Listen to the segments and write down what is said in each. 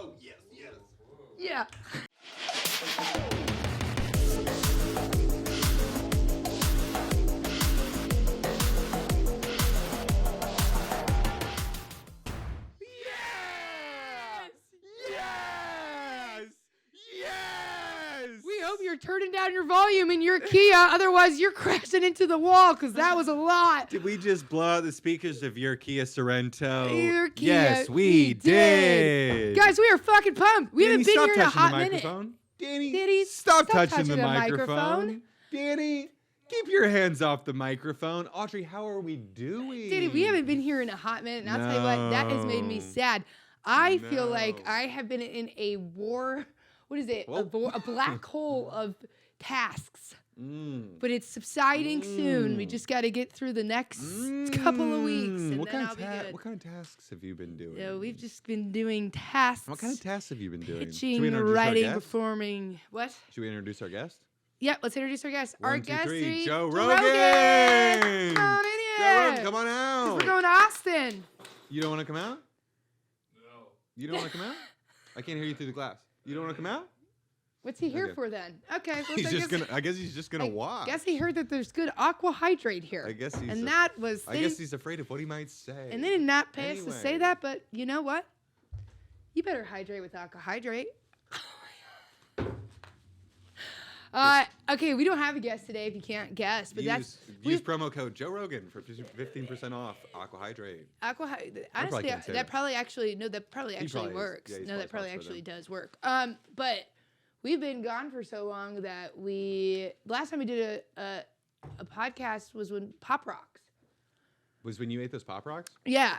Oh, yes, yes. Yeah. Yes! We hope you're turning down your volume in your Kia, otherwise you're crashing into the wall because that was a lot. Did we just blow out the speakers of your Kia Sorento? Your Kia, Yes, we did. Guys, we are fucking pumped. We haven't been here in a hot minute. Danny, stop touching the microphone. Danny, keep your hands off the microphone. Audrey, how are we doing? Danny, we haven't been here in a hot minute, and I'll tell you what, that has made me sad. I feel like I have been in a war. What is it? A black hole of tasks. But it's subsiding soon. We just got to get through the next couple of weeks, and then I'll be good. What kind of tasks have you been doing? We've just been doing tasks. What kind of tasks have you been doing? Pitching, writing, performing. What? Should we introduce our guest? Yeah, let's introduce our guest. One, Our two, guest three, is Joe Rogan. Rogan. Come on in Joe here. Rogan, come on out. We're going to Austin. You don't want to come out? No. You don't want to come out? I can't hear you through the glass. You don't want to come out? What's he here for then? Okay. Well, I guess he's just gonna walk. I guess he heard that there's good aqua hydrate here. I guess he's. I guess he's afraid of what he might say. And they did not pay us to say that, but you know what? You better hydrate with aqua hydrate. Okay, we don't have a guest today if you can't guess, but use promo code Joe Rogan for 15% off aqua hydrate. Honestly, that probably actually works. Yeah, no, that probably actually does work. But we've been gone for so long that last time we did a podcast was when Pop Rocks. Was when you ate those Pop Rocks? Yeah.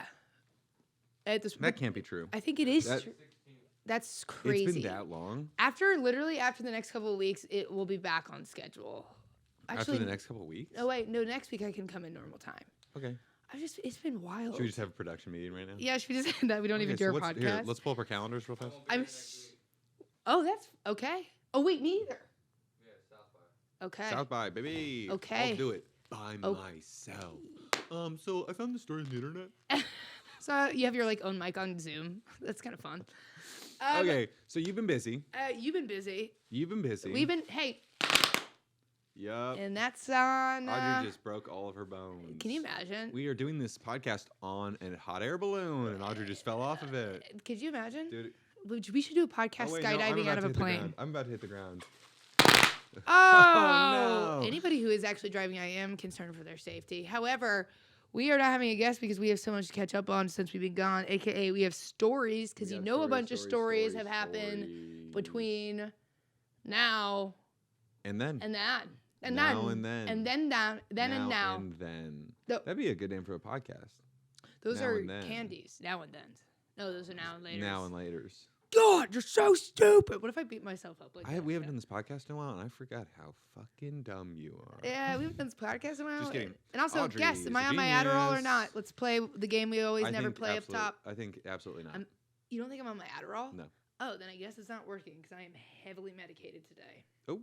That can't be true. I think it is true. That's crazy. It's been that long? After the next couple of weeks, it will be back on schedule. Actually, after the next couple of weeks? Oh, wait. No, next week I can come in normal time. Okay. It's been wild. Should we just have a production meeting right now? Yeah, should we just that we don't even do our podcast? Here, let's pull up our calendars real fast. Oh, that's okay. Oh, wait, me either. Yeah, South by. Okay. South by, baby. Okay. I'll do it by myself. So I found this story on the internet. So you have your own mic on Zoom. That's kind of fun. Okay, so you've been busy. You've been busy. We've been. Hey. Yup. And that's on. Audrey just broke all of her bones. Can you imagine? We are doing this podcast on a hot air balloon, and Audrey just fell off of it. Could you imagine? Dude. We should do a podcast skydiving out of a plane. I'm about to hit the ground. Oh, no. Anybody who is actually driving, I am concerned for their safety. However, we are not having a guest because we have so much to catch up on since we've been gone, a.k.a. we have stories, because a bunch of stories have happened between now and then. And that. And now then. And then. And then down. Then now and now. And then. That'd be a good name for a podcast. Those now are and then. candies. Now and then. No, those are now and laters. Now and laters. God, you're so stupid. What if I beat myself up like that? We haven't done this podcast in a while, and I forgot how fucking dumb you are. Yeah, we haven't done this podcast in a while. Just kidding. And also, Audrey guess, am is I a on my Adderall or genius. not? Let's play the game we always never play up top. I think absolutely not. You don't think I'm on my Adderall? No. Oh, then I guess it's not working because I am heavily medicated today. Oh.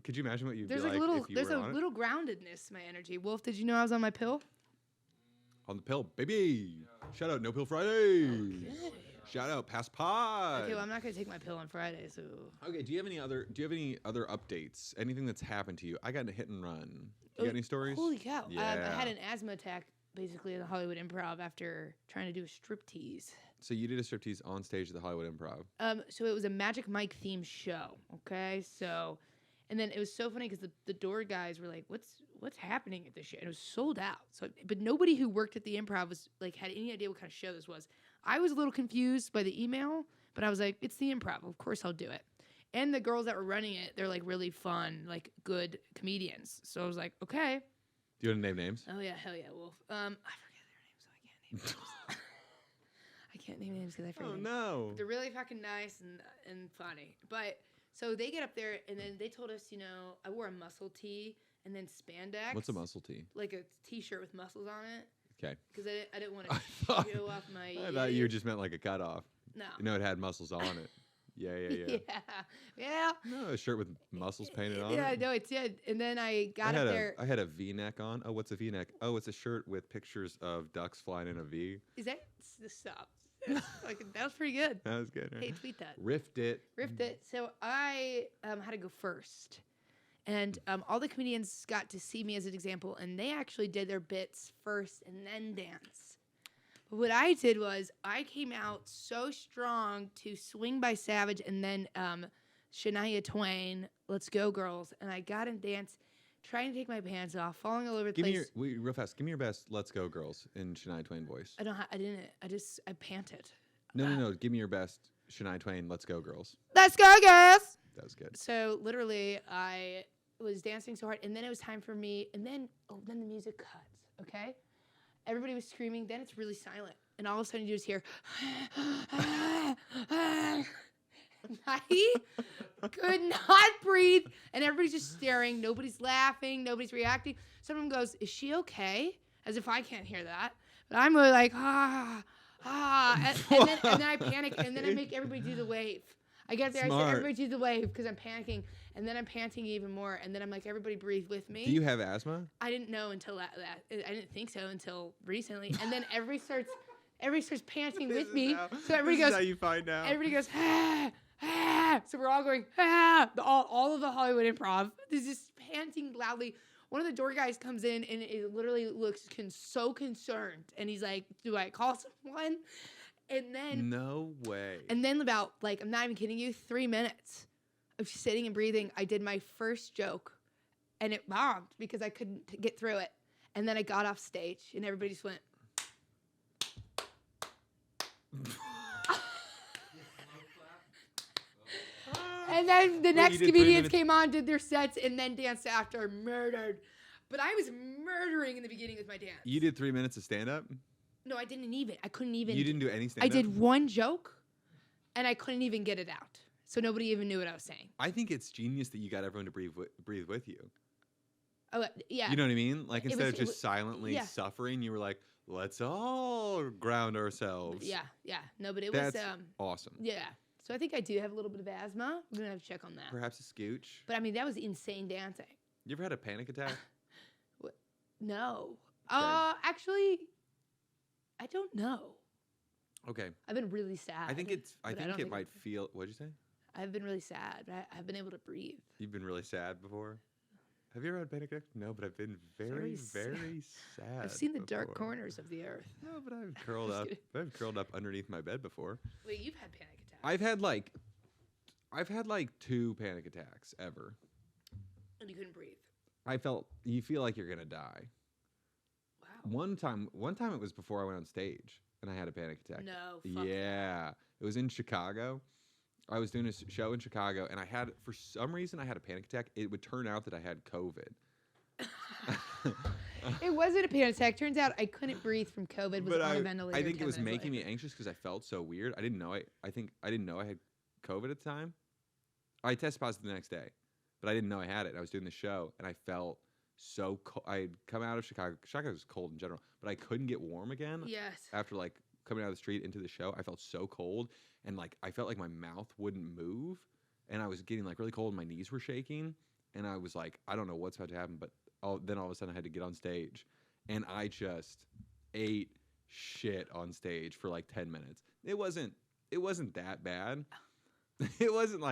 Could you imagine what you'd be like if you were on it? There's a little groundedness to my energy. Wolf, did you know I was on my pill? On the pill, baby. Shout out, No Pill Friday. Okay. Shout out, Pass Pod. Okay, well, I'm not gonna take my pill on Friday, so. Okay, do you have any other updates? Anything that's happened to you? I got in a hit and run. You got any stories? Holy cow! Yeah. I had an asthma attack basically at the Hollywood Improv after trying to do a striptease. So you did a striptease on stage at the Hollywood Improv. So it was a Magic Mike themed show. Okay, so. And then it was so funny because the door guys were like, "What's happening at this show?" And it was sold out. So, but nobody who worked at the Improv was had any idea what kind of show this was. I was a little confused by the email, but I was like, "It's the Improv. Of course I'll do it." And the girls that were running it, they're really fun, good comedians. So I was like, "Okay." Do you want to name names? Oh yeah, hell yeah, Wolf. I forget their names, so I can't name names. I can't name names because I forget. Oh no. They're really fucking nice and funny, but. So they get up there, and then they told us, I wore a muscle tee and then spandex. What's a muscle tee? Like a T-shirt with muscles on it. Okay. Because I didn't want to show off my... I thought you just meant like a cutoff. No. It had muscles on it. Yeah. Yeah. No, a shirt with muscles painted on it. Yeah, no, it did. And then I got up there. I had a V-neck on. Oh, what's a V-neck? Oh, it's a shirt with pictures of ducks flying in a V. Is that... Stop. That was pretty good. That was good. Right? Hey, tweet that. Riffed it. So I had to go first. And all the comedians got to see me as an example, and they actually did their bits first and then dance. But what I did was I came out so strong to Swing by Savage and then Shania Twain, Let's Go Girls, and I got in dance, trying to take my pants off, falling all over the place. Real fast, give me your best Let's Go Girls in Shania Twain voice. I panted. No. Give me your best Shania Twain Let's Go Girls. Let's go, girls! That was good. So literally, I was dancing so hard, and then it was time for me, and then the music cuts, okay? Everybody was screaming, then it's really silent, and all of a sudden you just hear, I could not breathe, and everybody's just staring, nobody's laughing, nobody's reacting. Someone goes, is she okay? As if I can't hear that. But I'm really like, and then I panic, and then I make everybody do the wave. I get there, Smart. I say, everybody do the wave, because I'm panicking, and then I'm panting even more, and then I'm like, everybody breathe with me. Do you have asthma? I didn't know until that. I didn't think so until recently, and then everybody starts panting with me. So everybody goes, how you find out. Everybody goes, So we're all going, all of the Hollywood Improv. There's just panting loudly. One of the door guys comes in, and it literally looks so concerned, and he's like, do I call someone? And then no way. And then about, I'm not even kidding you, 3 minutes of sitting and breathing, I did my first joke, and it bombed because I couldn't get through it. And then I got off stage, and everybody just went. And then the next comedians came on, did their sets, and then danced after, murdered. But I was murdering in the beginning with my dance. You did 3 minutes of stand-up? No, I didn't even. I couldn't even. You didn't do any stand-up? I did one joke, and I couldn't even get it out. So nobody even knew what I was saying. I think it's genius that you got everyone to breathe with you. Oh, yeah. You know what I mean? Like, instead of just silently suffering, you were like, let's all ground ourselves. Yeah. No, but it was awesome. Yeah. So I think I do have a little bit of asthma. We're going to have to check on that. Perhaps a scooch. But, I mean, that was insane dancing. You ever had a panic attack? No. Okay. Actually, I don't know. Okay. I've been really sad. I think it might feel. What'd you say? I've been really sad, but I've been able to breathe. You've been really sad before? Have you ever had a panic attack? No, but I've been very sad. I've seen the dark corners of the earth. No, but I've curled up. I've curled up underneath my bed before. Wait, you've had panic attacks? I've had 2 panic attacks ever. And you couldn't breathe. You feel like you're gonna die. Wow. One time it was before I went on stage and I had a panic attack. No. Yeah. It was in Chicago. I was doing a show in Chicago, and for some reason, I had a panic attack. It would turn out that I had COVID. It wasn't a panic attack. Turns out I couldn't breathe from COVID. Was on a ventilator. I think it was making me anxious because I felt so weird. I didn't know I didn't know I had COVID at the time. I tested positive the next day, but I didn't know I had it. I was doing the show, and I felt so cold. I had come out of Chicago. Chicago was cold in general, but I couldn't get warm again. Yes. After coming out of the street into the show, I felt so cold, and I felt like my mouth wouldn't move, and I was getting really cold, and my knees were shaking, and I was like, I don't know what's about to happen, but then all of a sudden I had to get on stage, and I just ate shit on stage for 10 minutes. It wasn't that bad. It wasn't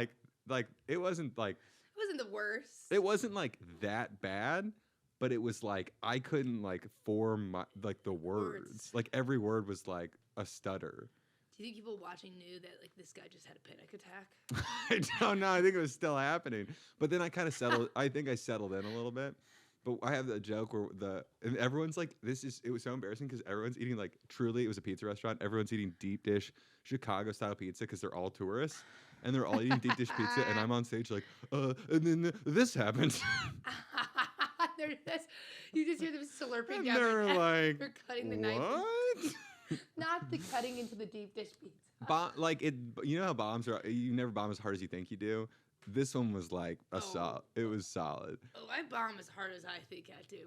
it wasn't the worst. It wasn't that bad. But it was I couldn't form the words. Every word was a stutter. Do you think people watching knew that this guy just had a panic attack? I don't know. I think it was still happening. But then I kind of settled. I think I settled in a little bit. But I have a joke where and everyone's it was so embarrassing because everyone's eating truly, it was a pizza restaurant. Everyone's eating deep dish Chicago style pizza because they're all tourists. And they're all eating deep dish pizza. And I'm on stage and then this happened. You just hear them slurping and down they're their they're cutting the knife. What? Not the cutting into the deep dish pizza. You know how bombs are. You never bomb as hard as you think you do. This one was solid. It was solid. Oh, I bomb as hard as I think I do.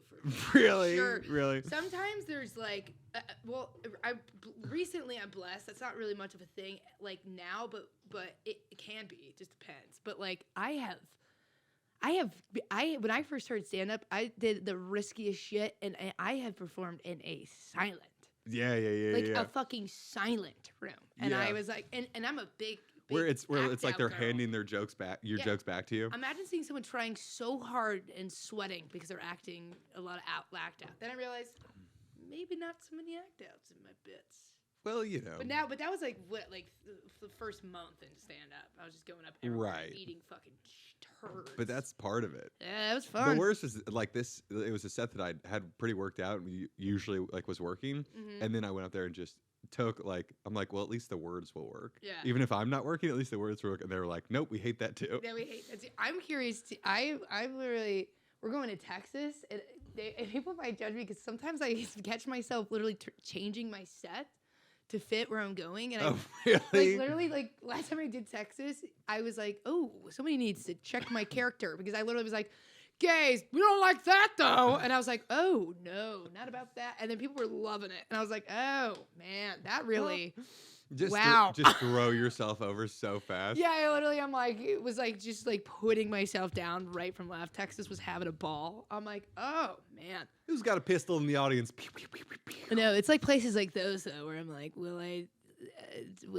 Really? Sure. Really? Sometimes there's recently I'm blessed. That's not really much of a thing now, but it can be. It just depends. But when I first started stand up, I did the riskiest shit, and I have performed in a silent. Yeah. Like a fucking silent room. And Yeah. I was like, and I'm a big Where it's act like out they're girl. handing their jokes back, jokes back to you. Imagine seeing someone trying so hard and sweating because they're acting a lot of act out. Then I realized maybe not so many act outs in my bits. Well, But that was like the first month in stand up. I was just going up everywhere Right. and eating fucking turds. But that's part of it. Yeah, it was fun. The worst was like this. It was a set that I had pretty worked out and usually like was working, and then I went up there and just took like I'm like, well, at least the words will work. Yeah. Even if I'm not working, at least the words will work. And they were like, nope, we hate that too. Yeah, we hate that. I'm curious. I literally we're going to Texas, and people might judge me because sometimes I catch myself literally changing my set to fit where I'm going. And really? like literally like last time I did Texas, I was like, oh, somebody needs to check my character because I literally was like, gays, we don't like that though. And I was like, oh no, not about that. And then people were loving it. And I was like, oh man, that really wow. Just throw yourself over so fast. Yeah, I'm like, it was like just like putting myself down right from left. Texas was having a ball. I'm like, oh man. Who's got a pistol in the audience? Pew, pew, pew, pew, pew. No, it's like places like those though, where I'm like, will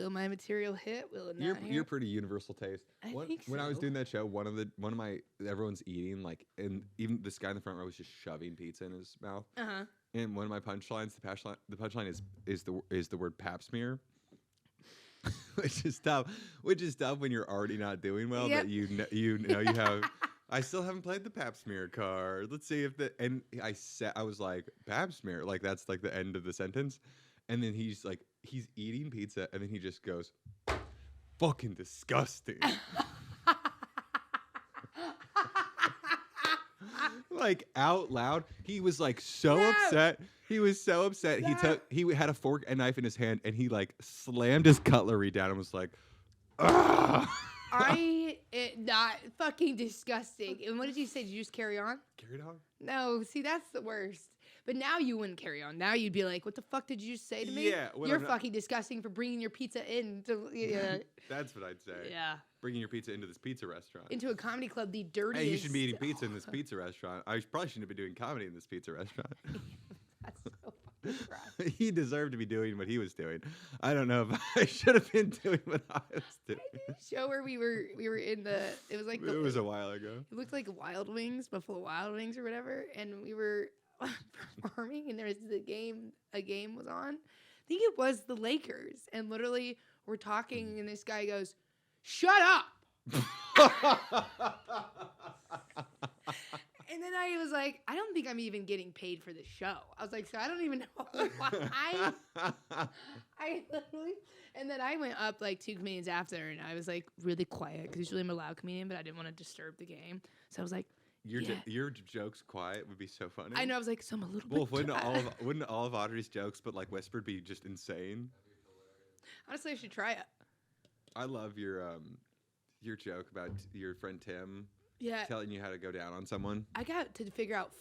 my material hit? Will it not? You're pretty universal taste. I When think I was so. doing that show, one of my everyone's eating like, and even this guy in the front row was just shoving pizza in his mouth. Uh-huh. And one of my punchlines, the punchline is the word pap smear. Which is tough when you're already not doing well. Yep. But you know you have. I still haven't played the pap smear card. Let's see if I was like pap smear, like that's like the end of the sentence, and then he's eating pizza, and then he just goes, "Fucking disgusting." Like out loud, he was like so upset. He was so upset. He had a fork and knife in his hand, and he like slammed his cutlery down and was like, "Ugh." Not fucking disgusting. And what did you say? Did you just carry on? Carried on. No, see, that's the worst. But now you wouldn't carry on. Now you'd be like, what the fuck did you just say to me? Yeah, when You're I'm not- fucking disgusting for bringing your pizza in to, That's what I'd say. yeah. Bringing your pizza into this pizza restaurant. Into a comedy club, the dirtiest. Hey, you should be eating pizza in this pizza restaurant. I probably shouldn't be doing comedy in this pizza restaurant. That's so fucking gross. He deserved to be doing what he was doing. I don't know if I should have been doing what I was doing. Show where we were in the, it was like It was a while ago. it looked like Wild Wings, Buffalo Wild Wings or whatever, and we were performing, and there was a game was on. I think it was the Lakers, and literally we're talking, and this guy goes, "Shut up!" And then I was like, I don't think I'm even getting paid for the show. I was like, so I don't even know why I literally, and then I went up like 2 comedians after, and I was like really quiet because usually I'm a loud comedian, but I didn't want to disturb the game, so I was like. Your jokes quiet would be so funny. I know. I was like, so I'm a little Wolf, bit. wouldn't all of Audrey's jokes, but like whispered, be just insane? Honestly, I should try it. I love your joke about your friend Tim Yeah, telling you how to go down on someone. I got to figure out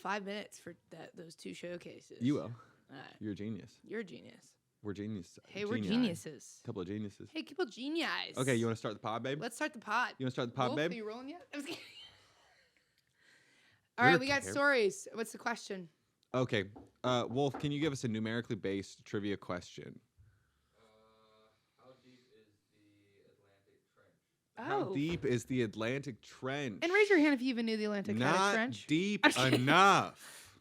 5 minutes for those 2 showcases. You will. All right. You're a genius. You're a genius. We're genius. Hey, we're geniuses. Couple of geniuses. Hey, people, genius. Okay, you want to start the pod, babe? Let's start the pod. You want to start the pod, Wolf, babe? are you rolling yet? I was kidding. All right, we got stories. What's the question? Okay, Wolf, can you give us a numerically based trivia question? How deep is the Atlantic Trench? Oh. How deep is the Atlantic Trench? And raise your hand if you even knew the Atlantic Not Trench. deep I'm just kidding. enough.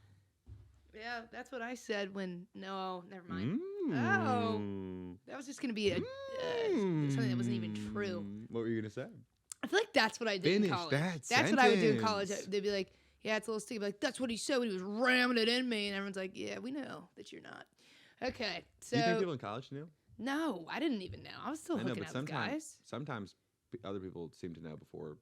Yeah, that's what I said when. No, never mind. Mm. That was just gonna be something that wasn't even true. What were you gonna say? I feel like that's what I did in Finish college. that That's what I would do in college. sentence. They'd be like, "Yeah, it's a little sticky." I'd be like, that's what he said when he was ramming it in me, and everyone's like, "Yeah, we know that you're not." Okay, Do you think so people in college knew? no, I didn't even know. I was still I know, hooking but up with guys. sometimes other people seem to know before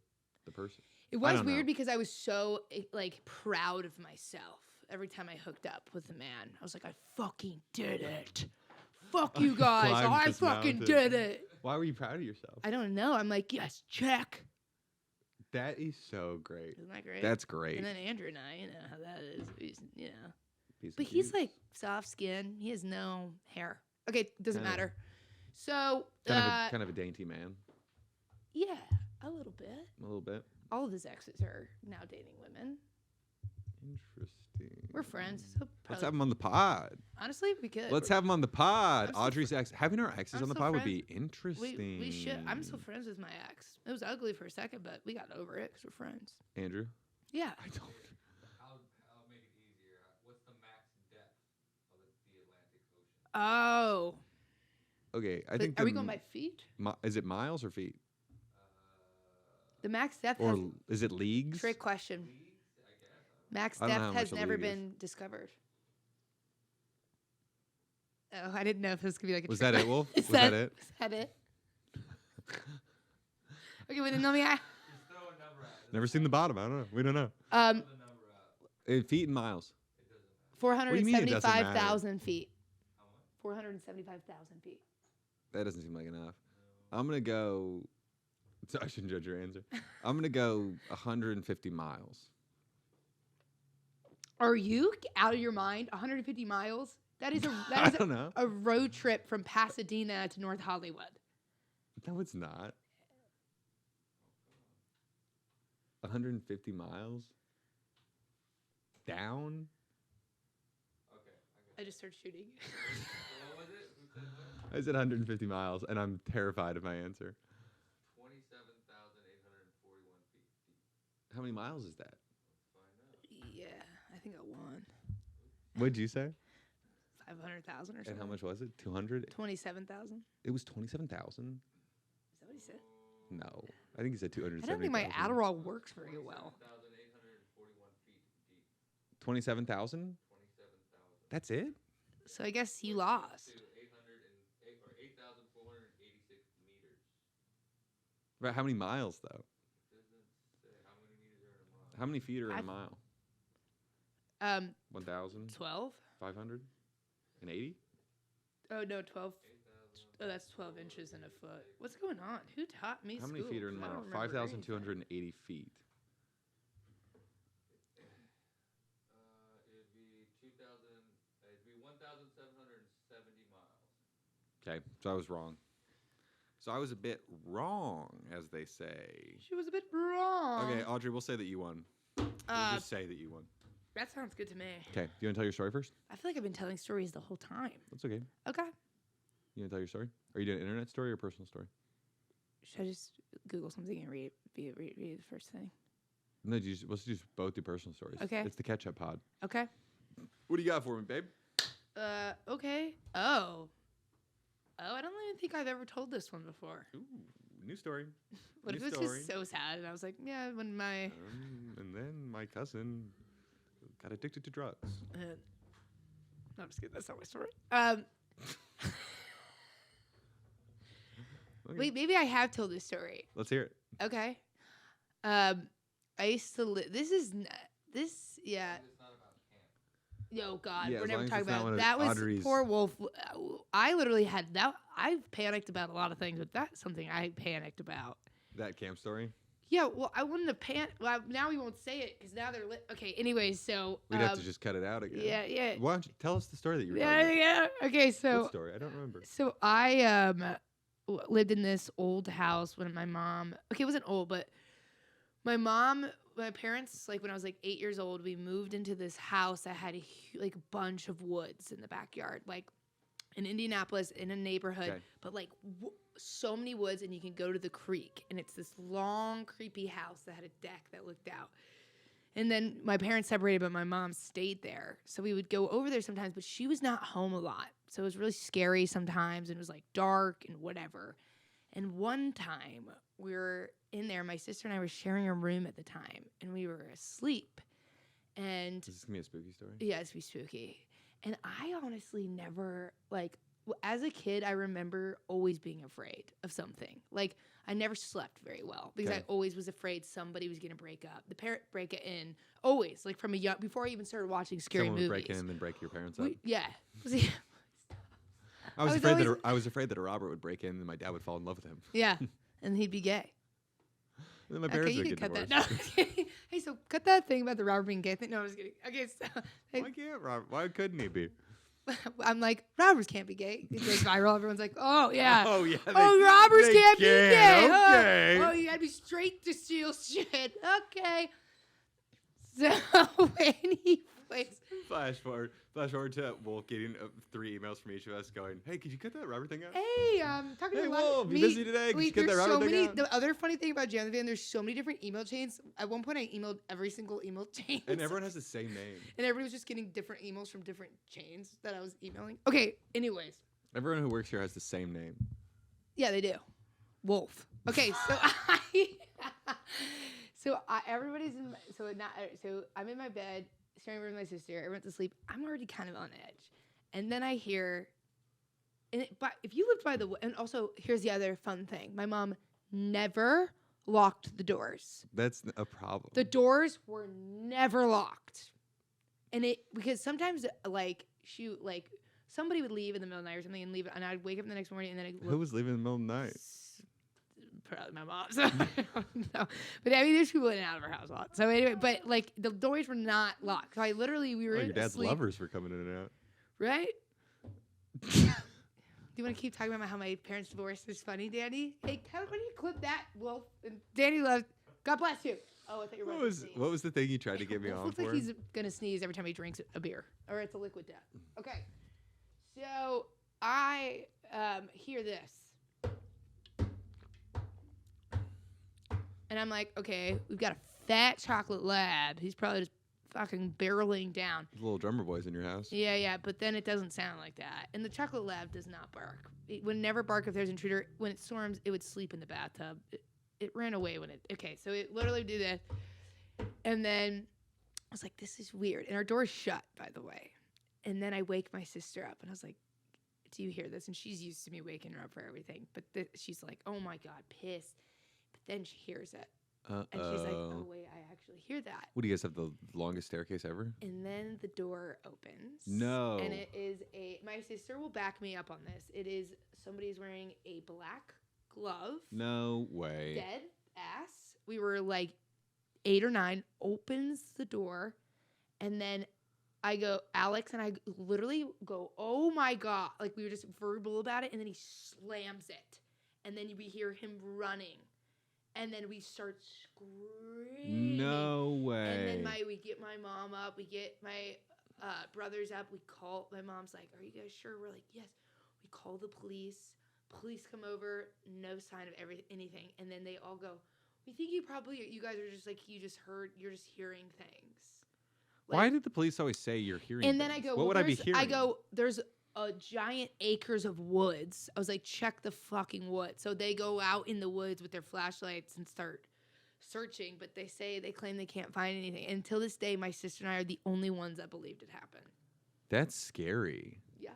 the person. It I was don't weird know. because I was so like proud of myself every time I hooked up with a man. I was like, I fucking did it. Fuck you guys. Climbed I this fucking mountain. did it. Why were you proud of yourself? I don't know. I'm like, yes, check. That is so great. Isn't that great? That's great. And then Andrew and I, you know how that is. You know. Piece of But he's cheese. like soft skin. He has no hair. Okay, doesn't Kinda. matter. So, kind of a dainty man, yeah, a little bit. a little bit. All of his exes are now dating women. Interesting. We're friends. So Let's probably- have him on the pod. Honestly, we could. Let's have him on the pod. I'm still Audrey's ex. Having our exes I'm on the still pod would friends. be interesting. We should. I'm still friends with my ex. It was ugly for a second, but we got over it because we're friends. Andrew? Yeah. I don't. I'll make it easier. What's the max depth of the Atlantic Ocean? Oh. Okay, I But think. are we going by feet? Is it miles or feet? The max depth Or has is it leagues? trick question. Leagues, I guess. Max I don't know depth how has much a never league is. been discovered. Oh, I didn't know if this could be like a. Was trick that it, Wolf? Is Was that it? Is that it? Okay, well then let me. Just throw a number out. Never seen the bottom. I don't know. We don't know. Um, Throw the number out. Feet and miles. It doesn't matter. four do hundred you mean it doesn't matter? 75,000 feet. How much? 475,000 feet. That doesn't seem like enough. I'm gonna go. So I shouldn't judge your answer. I'm gonna go 150 miles. Are you out of your mind? 150 miles? That is a I that is don't know. a road trip from Pasadena to North Hollywood. No, it's not. 150 miles. Down. Okay. I just started shooting. So what was it? Who said what? I said 150 miles, and I'm terrified of my answer. 27,841 feet. How many miles is that? Let's find out. Yeah, I think I won. What'd you say? 500,000 or something. And how much was it? 200? 27,000. It was 27,000. Is that what he said? No, I think he said 270. I don't think my Adderall works very well. 27,841 feet deep. 27,000. 27,000. That's it. So I guess you lost. To 8,486 meters. Right? How many miles though? It doesn't say how many meters are in a mile. How many feet are in I- a mile? 1,000. 12. 580. Oh no, 12. 8,000. Oh, that's 12 inches in a foot. What's going on? Who taught me? How many school? feet are in a 'Cause I mile? don't remember anything. 5,280 feet. It'd be 2,000. It'd be 1,770 miles. Okay, so I was wrong. So I was a bit wrong, as they say. She was a bit wrong. Okay, Audrey, we'll say that you won. We'll just say that you won. That sounds good to me. Okay, do you want to tell your story first? I feel like I've been telling stories the whole time. That's okay. Okay. You want to tell your story? Are you doing an internet story or personal story? Should I just Google something and read the first thing? No, let's just both do personal stories. Okay. It's the catch-up pod. Okay. What do you got for me, babe? Okay. Oh, I don't even think I've ever told this one before. Ooh, new story. What if New it's story. just so sad? And I was like, yeah, when my And then my cousin got addicted to drugs. no, I'm just kidding. That's not my story. Okay, Wait, maybe I have told this story. let's hear it. Okay. I used to live. This is yeah. It's not about camp. Yo, God, Yeah, we're as never long as talking it's not about one of that. Was Audrey's- poor Wolf. I literally had that. I've panicked about a lot of things, but that's something I panicked about. That camp story. Yeah, well, I wouldn't have panicked. Well, now we won't say it because now they're lit. Okay, anyways, so We'd have to just cut it out again. yeah. Why don't you tell us the story that you were Yeah, talking yeah. Okay, about? so What story? I don't remember. So I lived in this old house when my mom. Okay, it wasn't old, but my parents, like when I was like 8 years old, we moved into this house that had a like bunch of woods in the backyard, like in Indianapolis in a neighborhood, Okay. but like so many woods, and you can go to the creek, and it's this long, creepy house that had a deck that looked out. And then my parents separated, but my mom stayed there. So we would go over there sometimes, but she was not home a lot. So it was really scary sometimes, and it was like dark and whatever. And one time we were in there, my sister and I were sharing a room at the time, and we were asleep. And Is this gonna be a spooky story? yeah, it's be spooky. And I honestly never, like, as a kid, I remember always being afraid of something. Like, I never slept very well because I Okay. always was afraid somebody was going to break up. The parent break it in, always, like from a young, before I even started watching scary Someone movies. would break in and then break your parents up. Yeah. I was was afraid always- I was afraid that a Robert would break in and my dad would fall in love with him. Yeah. And he'd be gay. And then my Okay, parents you would can get cut divorced. that. No. Hey, so cut that thing about the Robert being gay thing. No, I was kidding. Okay, so Why can't Robert? Why couldn't he be? I'm like, Roberts can't be gay. It goes viral. Everyone's like, oh, yeah. Oh yeah. Oh, Roberts they can't be gay. Okay. Oh, you gotta be straight to steal shit. Okay. So when he plays, Flash forward to Wolf getting 3 emails from each of us going, "Hey, could you cut that rubber thing out?" hey, talking Hey, to Wolf, you me, busy today? Could you get that there's rubber so thing many. out? The other funny thing about Jam the Van, there's so many different email chains. At one point, I emailed every single email chain, And everyone has the same name. and everybody was just getting different emails from different chains that I was emailing. Okay, anyways, Everyone who works here has the same name. yeah, they do. Wolf. Okay, so everybody's in. So I'm in my bed, staring with my sister. I went to sleep. I'm already kind of on edge, and then I hear. But if you lived by the and also here's the other fun thing: my mom never locked the doors. That's a problem. The doors were never locked, and because sometimes somebody would leave in the middle of the night or something and leave it, and I'd wake up the next morning and then I'd Who was leaving in the middle of the night? Probably my mom. So I don't know. But I mean, there's people in and out of our house a lot. So anyway, but like the doors were not locked. So we were Your dad's asleep, lovers were coming in and out. right? Do you want to keep talking about how my parents divorced is funny, Danny? Hey, why don't you clip that, Wolf? And Danny loves. God bless you. Oh, I thought you were. What was the thing you tried to get me Wolf on looks for? like he's gonna sneeze every time he drinks a beer, or it's a liquid death. Okay, so I hear this. And I'm like, okay, we've got a fat chocolate lab. He's probably just fucking barreling down. Little drummer boys in your house. Yeah, but then it doesn't sound like that. And the chocolate lab does not bark. It would never bark if there's an intruder. When it storms, it would sleep in the bathtub. It ran away when it... Okay, so it literally would do this. And then I was like, this is weird. And our door's shut, by the way. And then I wake my sister up, and I was like, do you hear this? And she's used to me waking her up for everything. But she's like, oh, my God, pissed. Then she hears it. And she's like, oh, wait, I actually hear that. What, do you guys have the longest staircase ever? And then the door opens. No. And it is my sister will back me up on this. It is somebody's wearing a black glove. No way. Dead ass. We were like 8 or 9, opens the door. And then I go, Alex, and I literally go, oh my God. Like we were just verbal about it. And then he slams it. And then we hear him running. And then we start screaming. No way. And then we get my mom up. We get my brothers up. We call. My mom's like, are you guys sure? We're like, yes. We call the police. Police come over. No sign of anything. And then they all go, we think you guys are just like, you're just hearing things. Like, why did the police always say you're hearing and then things? I go, what would I be hearing? I go, there's a giant acres of woods. I was like, check the fucking woods. So they go out in the woods with their flashlights and start searching, but they claim they can't find anything. And until this day, my sister and I are the only ones that believed it happened. That's scary. Yeah.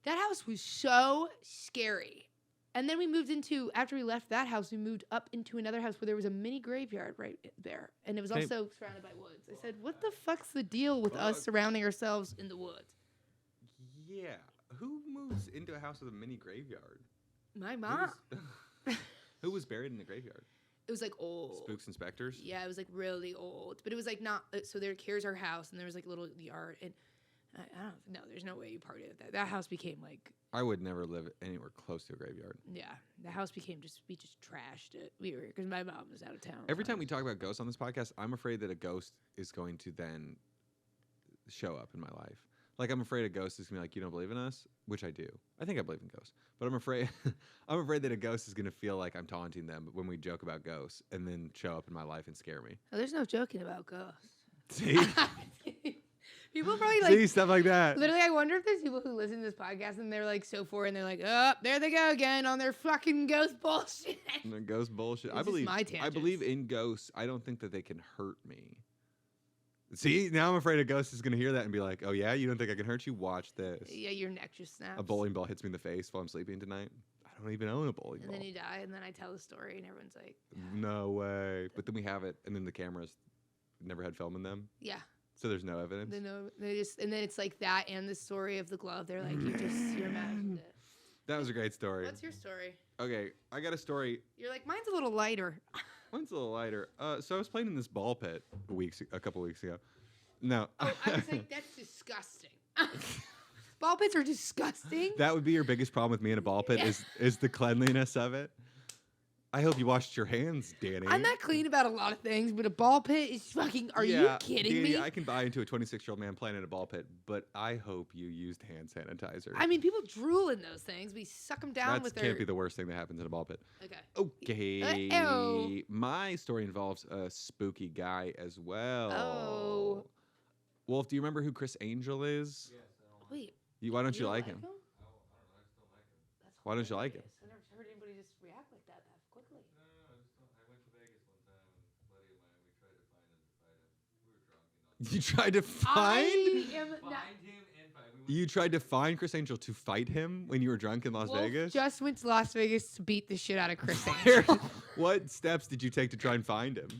That house was so scary. And then after we left that house, we moved up into another house where there was a mini graveyard right there. And it was also surrounded by woods. I said, what the fuck's the deal with us surrounding ourselves in the woods? Yeah. Who moves into a house with a mini graveyard? My mom. Who was buried in the graveyard? It was like old. Spooks and specters? Yeah, it was like really old. But it was like not. So here's our house, and there was like a little yard. And I don't know. There's no way you partied at that. That house became like. I would never live anywhere close to a graveyard. Yeah. The house became we just trashed it. Because my mom was out of town. Every time we talk about ghosts on this podcast, I'm afraid that a ghost is going to then show up in my life. Like, I'm afraid a ghost is going to be like, you don't believe in us? Which I do. I think I believe in ghosts. But I'm afraid that a ghost is going to feel like I'm taunting them when we joke about ghosts and then show up in my life and scare me. Oh, there's no joking about ghosts. See? People probably like... See, stuff like that. Literally, I wonder if there's people who listen to this podcast and they're like so for and they're like, oh, there they go again on their fucking ghost bullshit. And the ghost bullshit. I believe in ghosts. I don't think that they can hurt me. See, now I'm afraid a ghost is going to hear that and be like, oh, yeah? You don't think I can hurt you? Watch this. Yeah, your neck just snaps. A bowling ball hits me in the face while I'm sleeping tonight. I don't even own a bowling ball. And then you die, and then I tell the story, and everyone's like... No way. But then we have it, and then the cameras never had film in them. Yeah. So there's no evidence? And then it's like that and the story of the glove. They're like, you imagined it. That was a great story. What's your story? Okay, I got a story. You're like, mine's a little lighter. Mine's a little lighter. So I was playing in this ball pit a couple weeks ago. No. Oh, I was like, that's disgusting. Ball pits are disgusting. That would be your biggest problem with me in a ball pit is the cleanliness of it. I hope you washed your hands, Danny. I'm not clean about a lot of things, but a ball pit is fucking. Are you kidding Danny, me? I can buy into a 26-year-old man playing in a ball pit, but I hope you used hand sanitizer. I mean, people drool in those things. We suck them down That with can't their. be the worst thing that happens in a ball pit. Okay. Okay. My story involves a spooky guy as well. Oh. Wolf, do you remember who Chris Angel is? Yes, I don't Wait. Why don't you don't like him? I don't know. I just don't like him. That's Why don't you like him? hilarious. I never heard anybody just react like that quickly. No, I just don't. I went to Vegas one time and a buddy of mine, we tried to find him to fight him. We were drunk, you know. You tried to find? I am not. Find him and fight. We went You tried to find Chris Angel to fight him when you were drunk in Las Wolf Vegas? just went to Las Vegas to beat the shit out of Chris Angel. What steps did you take to try and find him?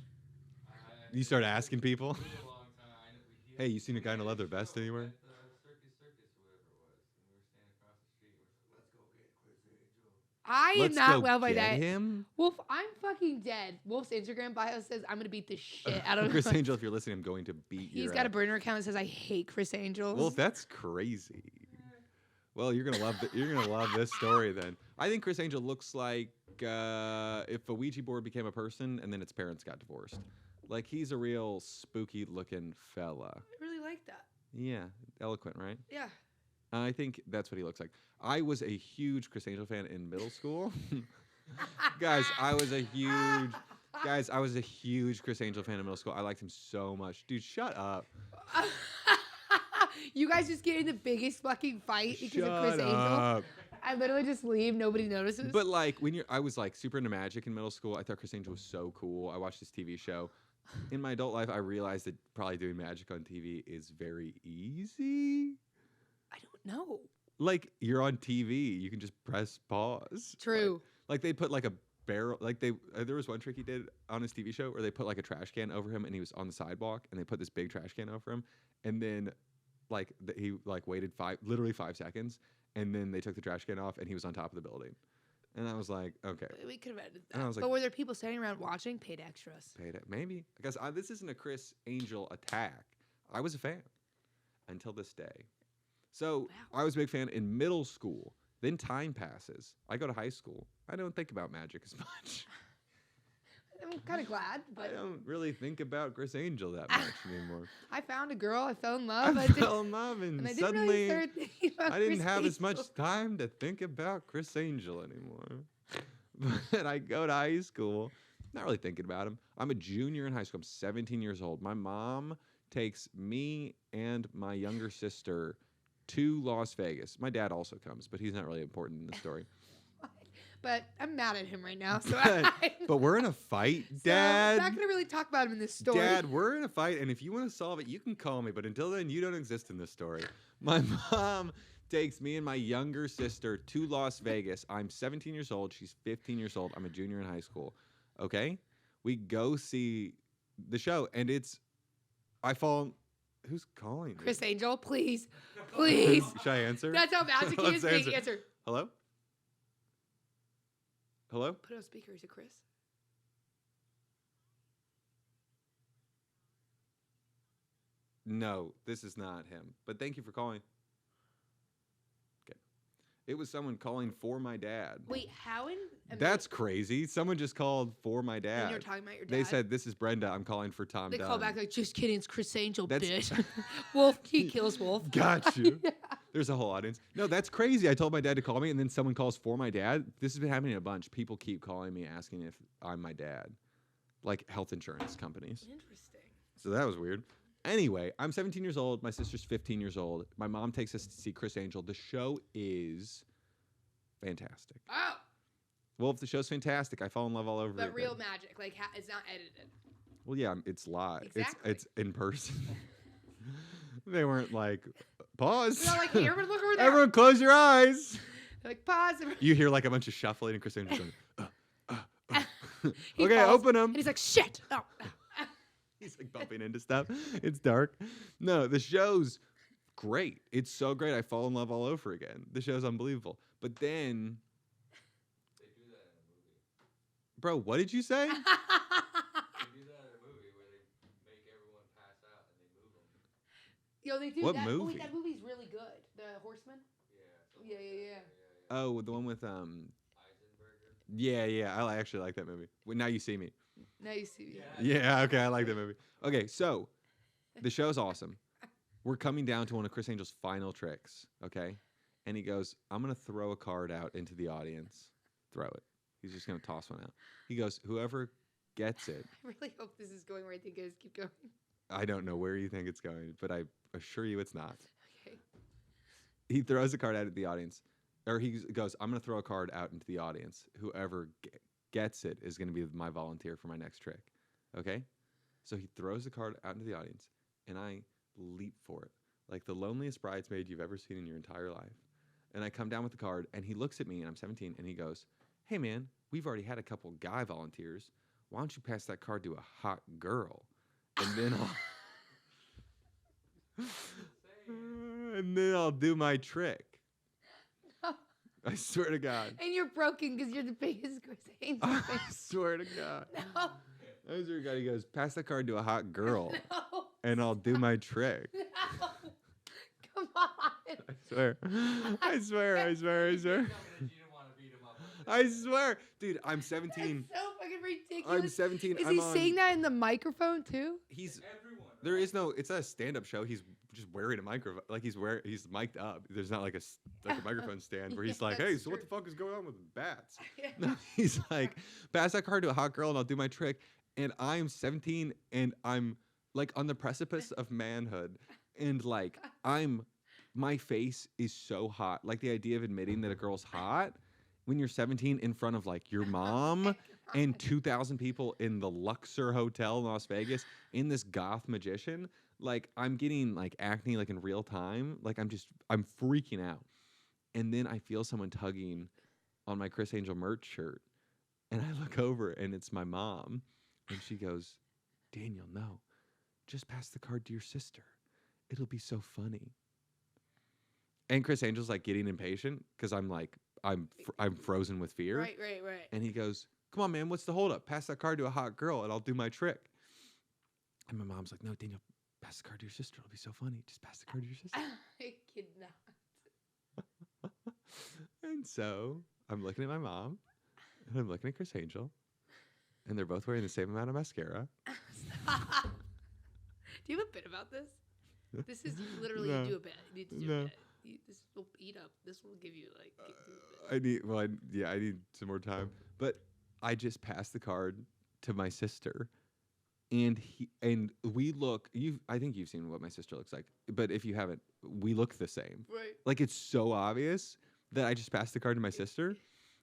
You started asking people? It was a long time. Hey, you seen a guy in a leather vest anywhere? At the circus or whatever it was. And we were standing across the street. And we're like, let's go get Chris Angel. I am Let's not go well by get that. him. Wolf, I'm fucking dead. Wolf's Instagram bio says I'm gonna beat the shit out of Chris Angel, if you're listening, I'm going to beat you. He's got a burner account that says I hate Chris Angel. Well, that's crazy. Well, you're gonna love you're gonna love this story then. I think Chris Angel looks like if a Ouija board became a person and then its parents got divorced. Like he's a real spooky looking fella. I really like that. Yeah, eloquent, right? Yeah. I think that's what he looks like. I was a huge Chris Angel fan in middle school. Guys, I was a huge Chris Angel fan in middle school. I liked him so much. Dude, shut up. You guys just get in the biggest fucking fight because Shut of Chris Angel. up. I literally just leave. Nobody notices. But like I was like super into magic in middle school. I thought Chris Angel was so cool. I watched this TV show. In my adult life, I realized that probably doing magic on TV is very easy. I don't know. Like you're on TV, you can just press pause. True. Like they put like a barrel. Like there was one trick he did on his TV show where they put like a trash can over him, and he was on the sidewalk, and they put this big trash can over him, and then like he like waited literally 5 seconds, and then they took the trash can off, and he was on top of the building. And I was like, okay. We could have edited And I that. was like- But were there people standing around watching? Paid extras. Paid it. Maybe. Because this isn't a Chris Angel attack. I was a fan until this day. So Wow. I was a big fan in middle school. Then time passes. I go to high school. I don't think about magic as much. I'm kind of glad, I but don't really think about Chris Angel that much anymore. I found a girl. I fell in love. I didn't- fell in love and and I didn't suddenly really start thinking about I didn't Chris have as much Angel. time to think about Chris Angel anymore. But I go to high school, not really thinking about him. I'm a junior in high school. I'm 17 years old. My mom takes me and my younger sister to Las Vegas. My dad also comes, but he's not really important in the story. But I'm mad at him right now. So But we're in a fight, So Dad. I'm not gonna really talk about him in this story. Dad, we're in a fight, and if you want to solve it, you can call me. But until then, you don't exist in this story. My mom takes me and my younger sister to Las Vegas. I'm 17 years old. She's 15 years old. I'm a junior in high school. Okay? We go see the show, and I fall. Who's calling me? Chris Angel, please, please. Should I answer? That's how magic he Let's is. Big answer. answer. Hello? Hello? Put on speaker. Is it Chris? No, this is not him. But thank you for calling. Okay. It was someone calling for my dad. Wait, how in? That's crazy. Someone just called for my And dad. you're talking about your dad. They said, "This is Brenda. I'm calling for Tom They Dunn." call back like, just kidding. It's Chris Angel, That's- bitch. Wolf, he kills Wolf. Got you. Yeah. There's a whole audience. No, that's crazy. I told my dad to call me, and then someone calls for my dad. This has been happening a bunch. People keep calling me asking if I'm my dad, like health insurance companies. Interesting. So that was weird. Anyway, I'm 17 years old. My sister's 15 years old. My mom takes us to see Chris Angel. The show is fantastic. Oh, Well, if the show's fantastic, I fall in love all over but again. real magic. Like, it's not edited. Well, yeah, it's live. Exactly. It's in person. They weren't like, pause. They're not like, hey, everyone look over there. Everyone close your eyes. They're like, pause. You hear like a bunch of shuffling and Chris Angel going, He okay, falls, open them. And he's like, shit. Oh. He's like bumping into stuff. It's dark. No, the show's great. It's so great. I fall in love all over again. The show's unbelievable. But then, They do that in a movie. bro, what did you say? They do that in a movie where they make everyone pass out and they move them. Yo, they do What that. Oh, movie? wait, that movie's really good. The Horseman? Yeah. Yeah, yeah, yeah. Oh, the one with Eisenberger. Yeah. I actually like that movie. Well, Now You See Me. Now you see me. Yeah, okay, I like that movie. Okay, so the show's awesome. We're coming down to one of Chris Angel's final tricks, okay? And he goes, I'm going to throw a card out into the audience. Throw it. He's just going to toss one out. He goes, whoever gets it. I really hope this is going where I think it is. Keep going. I don't know where you think it's going, but I assure you it's not. Okay. He throws a card out at the audience. Or he goes, I'm going to throw a card out into the audience. Whoever gets it is going to be my volunteer for my next trick. Okay? So he throws the card out into the audience, and I leap for it. Like the loneliest bridesmaid you've ever seen in your entire life. And I come down with the card, and he looks at me, and I'm 17, and he goes, hey, man, we've already had a couple guy volunteers. Why don't you pass that card to a hot girl? And then I'll do my trick. I swear to God. And you're broken because you're the biggest Chris Angel I fan. swear to God. No. I swear to God. He goes, pass the card to a hot girl, No. and I'll do my trick. No. Come on. I swear. I swear. I swear. I swear. You didn't want to beat him up. I swear. Dude, I'm 17. That's so fucking ridiculous. I'm 17. Is I'm he on. saying that in the microphone too? He's. Everyone. There is no. It's not a stand-up show. He's just wearing a microphone. Like he's mic'd up. There's not like a microphone stand where he's Yeah, like, hey, that's so what true. the fuck is going on with bats? Yeah. No, he's like, pass that card to a hot girl and I'll do my trick. And I'm 17 and I'm like on the precipice of manhood. And like my face is so hot. Like the idea of admitting that a girl's hot when you're 17 in front of like your mom and 2,000 people in the Luxor Hotel in Las Vegas in this goth magician. Like I'm getting like acne like in real time. Like I'm freaking out. And then I feel someone tugging on my Chris Angel merch shirt. And I look over and it's my mom. And she goes, Daniel, no, just pass the card to your sister. It'll be so funny. And Chris Angel's like getting impatient because I'm like, I'm frozen with fear. Right. And he goes, come on, man, what's the holdup? Pass that card to a hot girl and I'll do my trick. And my mom's like, no, Daniel, pass the card to your sister. It'll be so funny. Just pass the card to your sister. I could not. And so I'm looking at my mom and I'm looking at Chris Angel. And they're both wearing the same amount of mascara. Stop. Do you have a bit about this? This is literally No. you do a bit. You need to do No. a bit. This will eat up. This will give you like. Do a bit. I need some more time. But I just passed the card to my sister. And I think you've seen what my sister looks like. But if you haven't, we look the same. Right. Like it's so obvious that I just passed the card to my sister.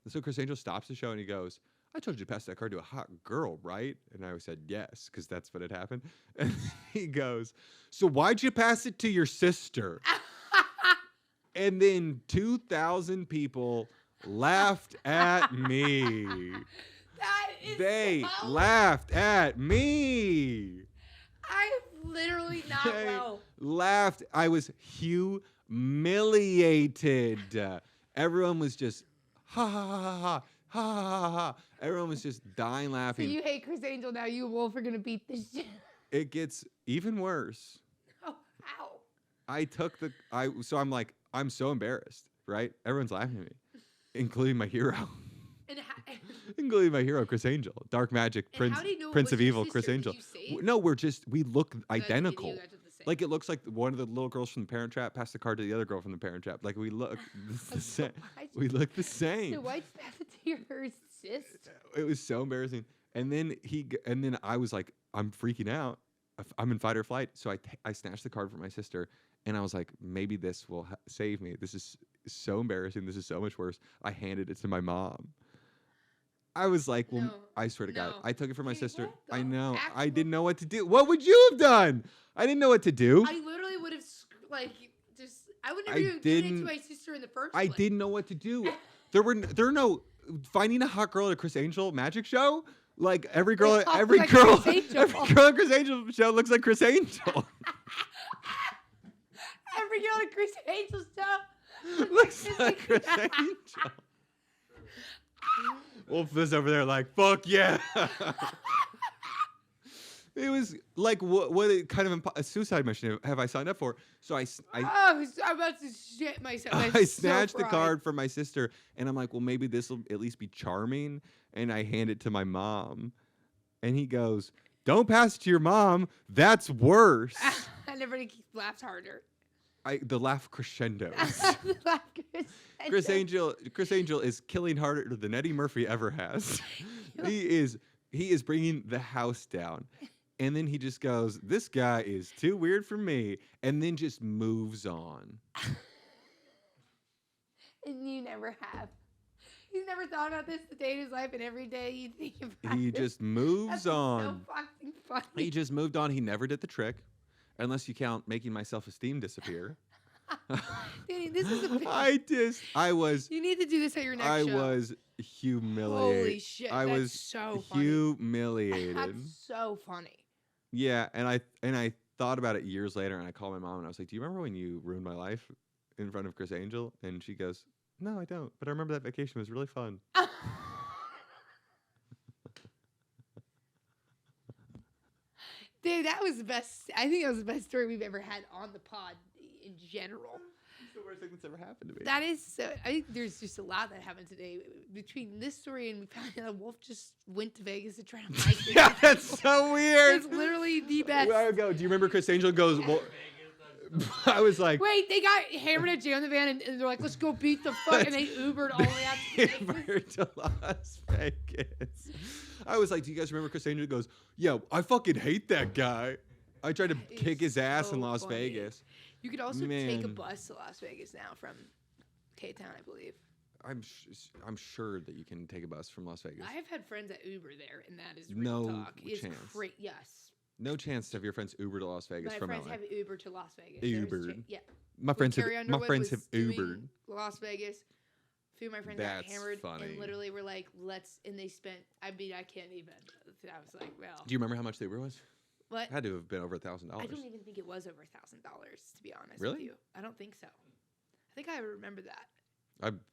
And so Chris Angel stops the show and he goes, I told you to pass that card to a hot girl, right? And I said, yes, because that's what had happened. And he goes, so why'd you pass it to your sister? And then 2,000 people laughed at me. That is. They so- laughed at me. I'm literally not They well. laughed. I was humiliated. Everyone was just ha ha ha ha ha ha ha ha. Everyone was just dying So laughing. you hate Chris Angel now. You and Wolf are gonna beat this shit. It gets even worse. Oh, how? So I'm like, I'm so embarrassed, right? Everyone's laughing at me, including my hero. And how, Including my hero, Chris Angel. Dark Magic, and Prince, how do you know it Prince was of your Evil, sister? Chris Did Angel. you say it? No, we look You guys- identical. you guys are the same. Like it looks like one of the little girls from the Parent Trap passed the card to the other girl from the Parent Trap. Like we look the same. why'd We you- look the So same. why'd you pass it to your sister? It was so embarrassing. And then I was like, I'm freaking out. I'm in fight or flight. So I snatched the card from my sister, and I was like, maybe this will save me. This is so embarrassing. This is so much worse. I handed it to my mom. I was like, well, No, I swear to God, no. I took it from my Okay, sister. what I the know. I actual- didn't know what to do. What would you have done? I didn't know what to do. I literally would have I would never I even given it to didn't- my sister in the first I place. didn't know what to do. There are no finding a hot girl at a Chris Angel magic show. Like every girl, They all every look like girl, Chris Angel. every girl at Chris Angel show looks like Chris Angel. Every girl at Chris Angel stuff. looks It's like Chris Angel. Wolf is over there like, fuck yeah. It was like what kind of a suicide mission have I signed up for? So I I'm about to shit myself. I snatched the card from my sister, and I'm like, well, maybe this will at least be charming. And I hand it to my mom, and he goes, "Don't pass it to your mom. That's worse." And everybody laughs harder. The laugh crescendos. The laugh crescendo. Chris Angel is killing harder than Eddie Murphy ever has. He is bringing the house down. And then he just goes, "This guy is too weird for me," and then just moves on. And you never have. He's never thought about this a day in his life, and every day you think about He it. just moves That's on. so fucking funny. He just moved on. He never did the trick, unless you count making my self-esteem disappear. Danny, this is a I was You need to do this at your next show. I was humiliated. Holy shit, I that's was so funny. humiliated. That's so funny. Yeah, and I thought about it years later, and I called my mom, and I was like, "Do you remember when you ruined my life in front of Chris Angel?" And she goes, "No, I don't. But I remember that vacation was really fun." Dude, that was the best. I think that was the best story we've ever had on the pod in general. It's the worst thing that's ever happened to me. That is so. I think there's just a lot that happened today between this story and we found out Wolf just went to Vegas to try to find. Yeah, that's so weird. It's literally the best. Where I go? Do you remember Chris Angel goes? Well, I was like, Wait, they got hammered at Jay on the van, and they're like, "Let's go beat the fuck," and they Ubered all the way out to Vegas. hammered to Las Vegas. I was like, "Do you guys remember Chris Angel?" Goes, "Yeah, I fucking hate that guy. I tried to kick his ass in so Las funny. Vegas." You could also take a Man. bus to Las Vegas now from K-Town, I believe. I'm sure that you can take a bus from Las Vegas. I have had friends that Uber there, and that is real No talk. It's chance. great. Yes. No chance to have your friends Uber to Las Vegas My from friends LA. have Uber to Las Vegas. There's Ubered. Yeah. My When friends Carrie have my Underwood friends was have doing Ubered. Las Vegas. A few of my friends That's got hammered funny. and literally were like, "Let's," and they spent. I mean, I can't even. I was like, "Well, Do you remember how much the Uber was? what?" Had to have been over $1,000. I don't even think it was over $1,000. To be honest with Really? you, I don't think so. I think I remember that.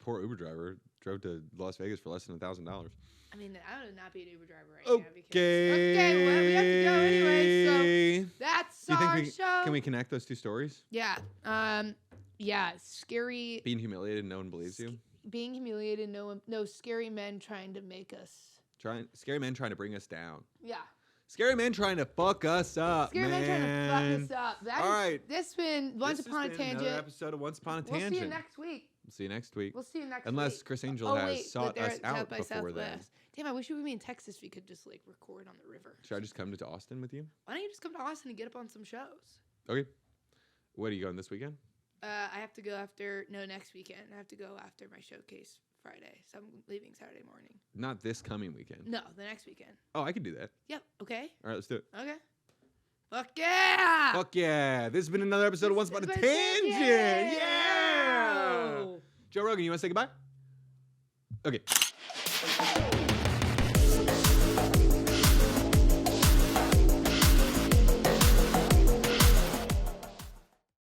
Poor Uber driver drove to Las Vegas for less than $1,000. I mean, I would not be an Uber driver right now because Okay. well, we have to go anyway. So that's Do you think our we show. can we connect those two stories? Yeah. Yeah. Scary. Being humiliated, no one believes you. Being humiliated. No scary men trying to make us. Scary men trying to bring us down. Yeah. Scary men trying to fuck us up, Scary men trying to fuck us up. All right. This been Once This Upon a has been another Tangent. episode of Once Upon a We'll Tangent. see you next week. We'll see you next week. We'll see you next Unless week. Chris Angel Oh, has wait, sought but they're us at out South by before then. Southwest. Damn, I wish we would be in Texas. We could just like record on the river. Should I just come to Austin with you? Why don't you just come to Austin and get up on some shows? Okay. What are you going this weekend? I have to go next weekend. I have to go after my showcase Friday. So I'm leaving Saturday morning. Not this coming weekend. No, the next weekend. Oh, I can do that. Yep. Okay. All right, let's do it. Okay. Fuck yeah! Fuck yeah. This has been another episode of Once Upon a Tangent. Yeah! Joe Rogan, you want to say goodbye? Okay.